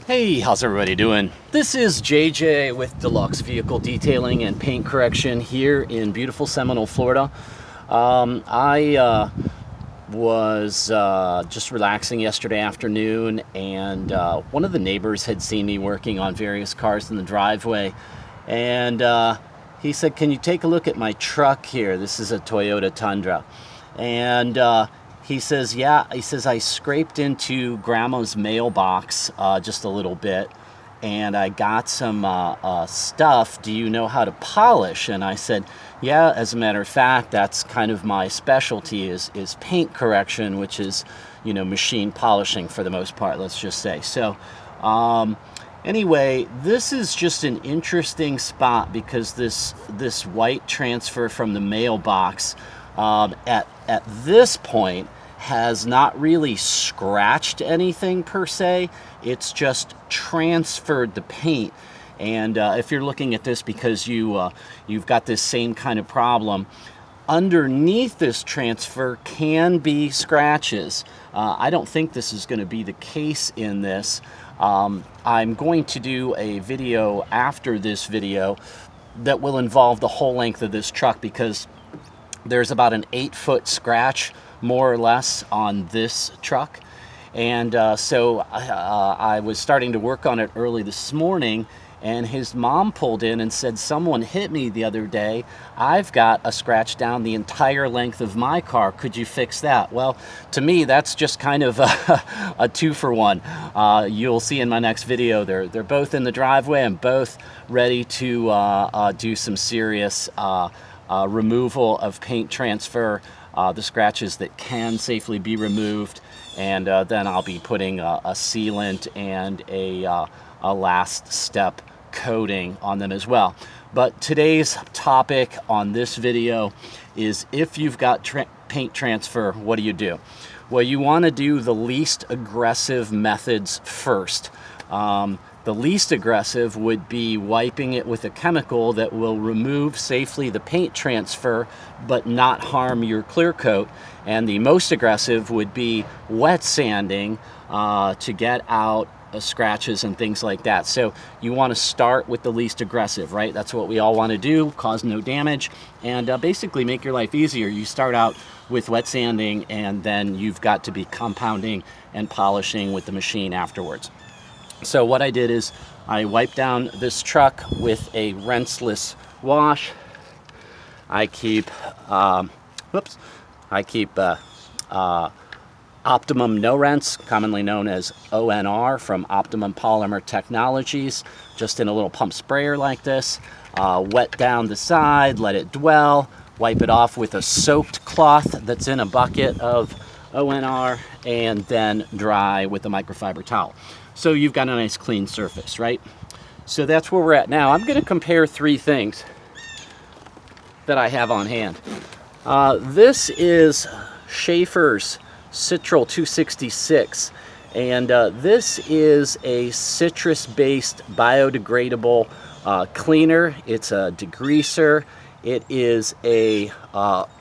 Hey, how's everybody doing? This is JJ with Deluxe Vehicle Detailing and Paint Correction here in beautiful Seminole, Florida. I was just relaxing yesterday afternoon, and one of the neighbors had seen me working on various cars in the driveway, and he said, "Can you take a look at my truck here?" This is a Toyota Tundra. And he says, "Yeah," he says, "I scraped into Grandma's mailbox just a little bit, and I got some stuff. Do you know how to polish?" And I said, "Yeah, as a matter of fact, that's kind of my specialty is paint correction, which is, you know, machine polishing for the most part, let's just say." So anyway, this is just an interesting spot because this white transfer from the mailbox at this point has not really scratched anything per se. It's just transferred the paint. And if you're looking at this because you've got this same kind of problem, underneath this transfer can be scratches. I don't think this is going to be the case in this. I'm going to do a video after this video that will involve the whole length of this truck because there's about an 8-foot scratch more or less on this truck. And so I was starting to work on it early this morning, and his mom pulled in and said, "Someone hit me the other day. I've got a scratch down the entire length of my car. Could you fix that?" Well, to me, that's just kind of a 2-for-1. You'll see in my next video, they're both in the driveway and both ready to do some serious removal of paint transfer, the scratches that can safely be removed, and then I'll be putting a sealant and a last step coating on them as well. But today's topic on this video is if you've got paint transfer, what do you do? Well, you want to do the least aggressive methods first. The least aggressive would be wiping it with a chemical that will remove safely the paint transfer but not harm your clear coat. And the most aggressive would be wet sanding to get out scratches and things like that. So you want to start with the least aggressive, right? That's what we all want to do, cause no damage, and basically make your life easier. You start out with wet sanding, and then you've got to be compounding and polishing with the machine afterwards. So what I did is I wiped down this truck with a rinseless wash. I keep Optimum No Rinse, commonly known as ONR, from Optimum Polymer Technologies, just in a little pump sprayer like this. Wet down the side, let it dwell, wipe it off with a soaked cloth that's in a bucket of ONR, and then dry with a microfiber towel. So you've got a nice clean surface, right? So that's where we're at now. I'm going to compare 3 things that I have on hand. This is Schaefer's Citrol 266, and this is a citrus-based biodegradable cleaner. It's a degreaser. It is a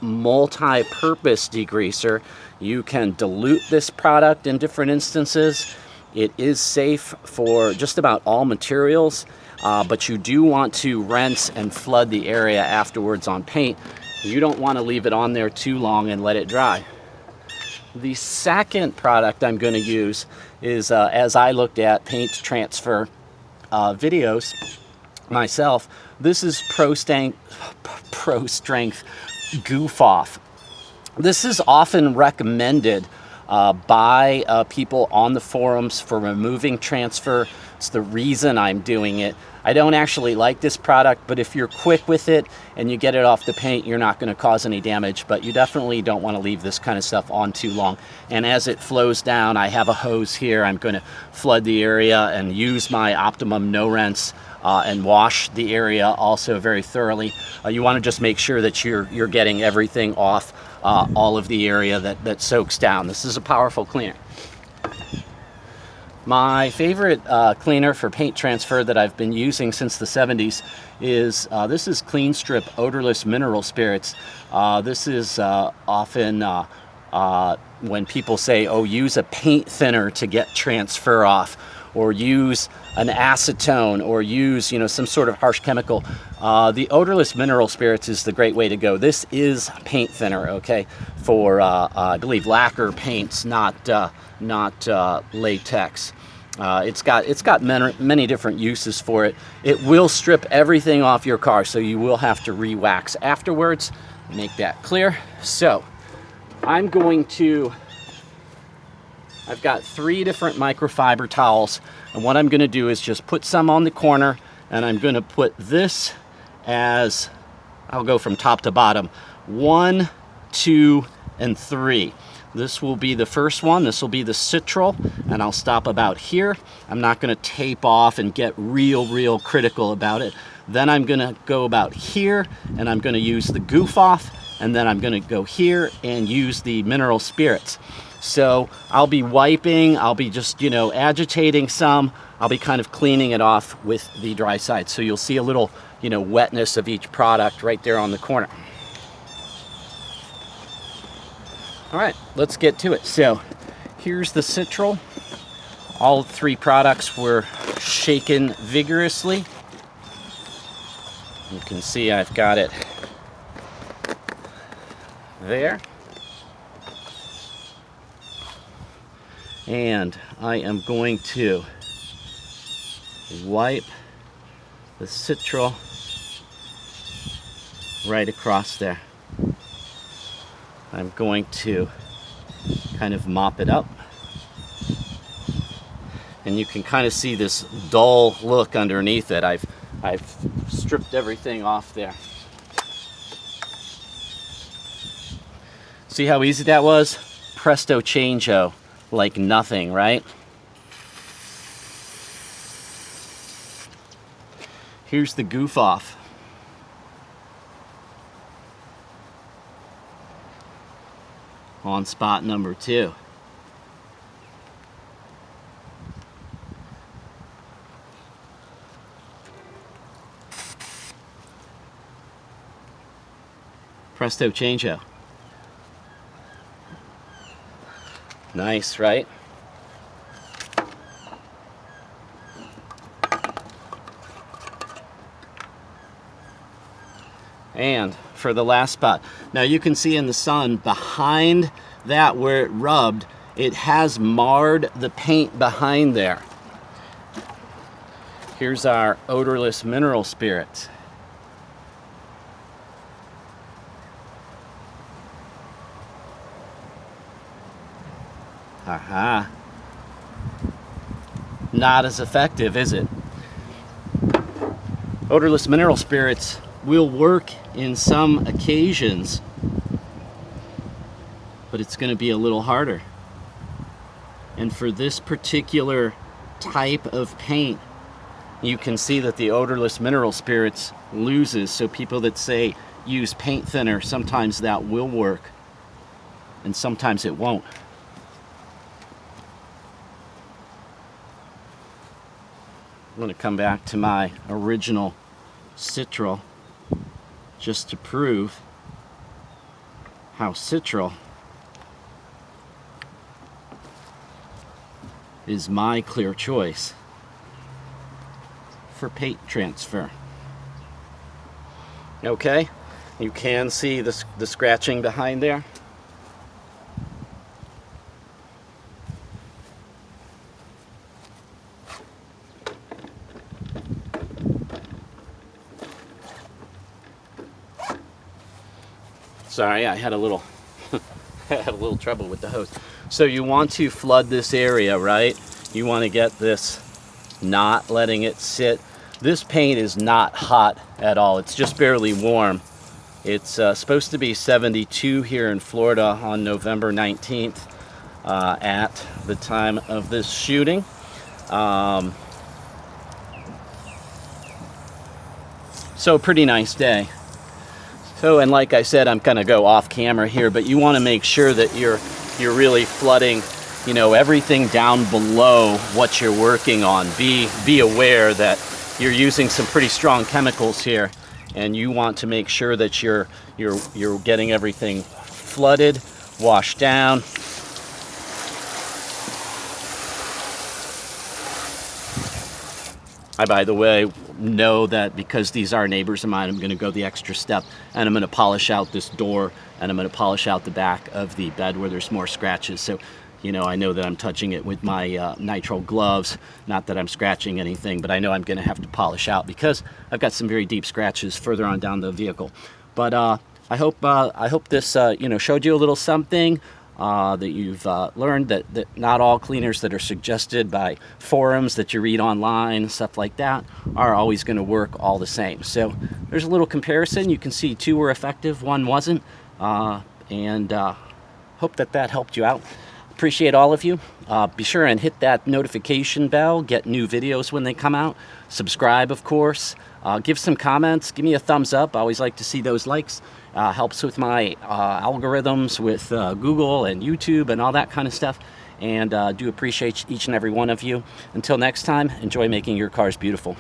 multi-purpose degreaser. You can dilute this product in different instances. It is safe for just about all materials, but you do want to rinse and flood the area afterwards on paint. You don't want to leave it on there too long and let it dry. The second product I'm going to use is, as I looked at paint transfer videos myself, this is Pro Strength Goof Off. This is often recommended by people on the forums for removing transfer. It's the reason I'm doing it. I don't actually like this product, but if you're quick with it and you get it off the paint, you're not going to cause any damage, but you definitely don't want to leave this kind of stuff on too long. And as it flows down, I have a hose here. I'm going to flood the area and use my Optimum No Rinse and wash the area also very thoroughly. You want to just make sure that you're getting everything off all of the area that soaks down. This is a powerful cleaner. My favorite cleaner for paint transfer that I've been using since the 70s is this is Clean Strip Odorless Mineral Spirits. This is often when people say, "Oh, use a paint thinner to get transfer off." or use an acetone or use, you know, some sort of harsh chemical, the odorless mineral spirits is the great way to go. This is paint thinner, okay, for I believe lacquer paints, not latex. It's got many different uses for it. It will strip everything off your car, so you will have to re-wax afterwards. Make that clear. So I've got 3 different microfiber towels, and what I'm going to do is just put some on the corner, and I'm going to put this as, I'll go from top to bottom, 1, 2, and 3. This will be the first one. This will be the Citrol, and I'll stop about here. I'm not going to tape off and get real critical about it. Then I'm going to go about here, and I'm going to use the Goof Off, and then I'm going to go here and use the mineral spirits. So I'll be wiping, I'll be just, you know, agitating some. I'll be kind of cleaning it off with the dry side. So you'll see a little, you know, wetness of each product right there on the corner. All right, let's get to it. So here's the Citrol. All 3 products were shaken vigorously. You can see I've got it there. And I am going to wipe the Citrol right across there. I'm going to kind of mop it up. And you can kind of see this dull look underneath it. I've stripped everything off there. See how easy that was? Presto changeo, like nothing, right? Here's the Goof Off. On spot number 2. Presto changeo. Nice, right? And for the last spot, now you can see in the sun behind that where it rubbed, it has marred the paint behind there. Here's our odorless mineral spirits. Aha. Not as effective, is it? Odorless mineral spirits will work in some occasions, but it's going to be a little harder. And for this particular type of paint, you can see that the odorless mineral spirits loses. So people that say use paint thinner, sometimes that will work and sometimes it won't. I'm going to come back to my original Citrol just to prove how Citrol is my clear choice for paint transfer. Okay, you can see the scratching behind there. Sorry, I had a little trouble with the hose. So you want to flood this area, right? You want to get this, not letting it sit. This paint is not hot at all. It's just barely warm. It's supposed to be 72 here in Florida on November 19th at the time of this shooting. So pretty nice day. So, and like I said, I'm going to go off camera here, but you want to make sure that you're really flooding, you know, everything down below what you're working on. Be aware that you're using some pretty strong chemicals here, and you want to make sure that you're getting everything flooded, washed down. I, by the way, know that because these are neighbors of mine, I'm going to go the extra step, and I'm going to polish out this door, and I'm going to polish out the back of the bed where there's more scratches. So, you know, I know that I'm touching it with my nitrile gloves. Not that I'm scratching anything, but I know I'm going to have to polish out because I've got some very deep scratches further on down the vehicle. But I hope this you know, showed you a little something. That you've learned that not all cleaners that are suggested by forums that you read online, stuff like that, are always going to work all the same. So there's a little comparison. You can see 2 were effective, 1 wasn't, and hope that helped you out. Appreciate all of you. Be sure and hit that notification bell, get new videos when they come out. Subscribe, of course. Give some comments, give me a thumbs up. I always like to see those likes. Helps with my algorithms with Google and YouTube and all that kind of stuff. And do appreciate each and every one of you. Until next time, enjoy making your cars beautiful.